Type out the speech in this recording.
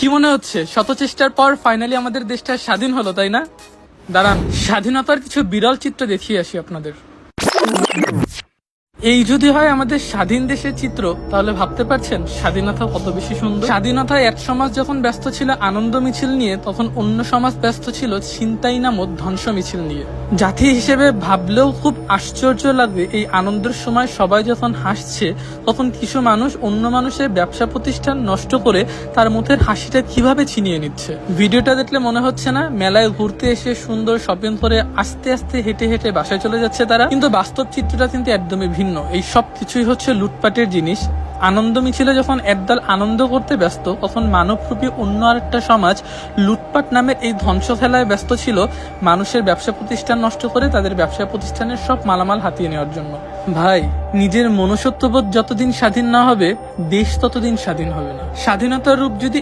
কি মনে হচ্ছে শত চেষ্টার পর ফাইনালি আমাদের দেশটা স্বাধীন হলো, তাই না? দাঁড়ান, স্বাধীনতার কিছু বিরল চিত্র দেখিয়ে আসি আপনাদের। এই যদি হয় আমাদের স্বাধীন দেশের চিত্র, তাহলে ভাবতে পারছেন স্বাধীনতা কত বেশি সুন্দর। স্বাধীনতায় এক সমাজ যখন ব্যস্ত ছিল আনন্দ মিছিল নিয়ে, তখন অন্য সমাজ ব্যস্ত ছিল ছিনতাই নামক ধ্বংস মিছিল নিয়ে। জাতি হিসেবে ভাবলেও খুব আশ্চর্য লাগবে, এই আনন্দের সময় সবাই যখন হাসছে, তখন কিছু মানুষ অন্য মানুষের ব্যবসা প্রতিষ্ঠান নষ্ট করে তার মুখের হাসিটা কিভাবে ছিনিয়ে নিচ্ছে। ভিডিওটা দেখলে মনে হচ্ছে না মেলায় ঘুরতে এসে সুন্দর শপিং করে আস্তে আস্তে হেঁটে হেঁটে বাসায় চলে যাচ্ছে তারা? কিন্তু বাস্তব চিত্রটা কিন্তু একদমই ভিন্ন। এই সব কিছুই হচ্ছে লুটপাটের জিনিস। আনন্দ মিছিলে যখন একদল আনন্দ করতে ব্যস্ত, তখন মানবরূপী অন্য আরেকটা সমাজ লুটপাট নামের এই ধ্বংস খেলায় ব্যস্ত ছিল, মানুষের ব্যবসা প্রতিষ্ঠান নষ্ট করে তাদের ব্যবসা প্রতিষ্ঠানের সব মালামাল হাতিয়ে নেওয়ার জন্য। ভাই, নিজের মনুষ্যত্ববোধ যতদিন স্বাধীন না হবে, দেশ ততদিন স্বাধীন হবে না। স্বাধীনতার রূপ যদি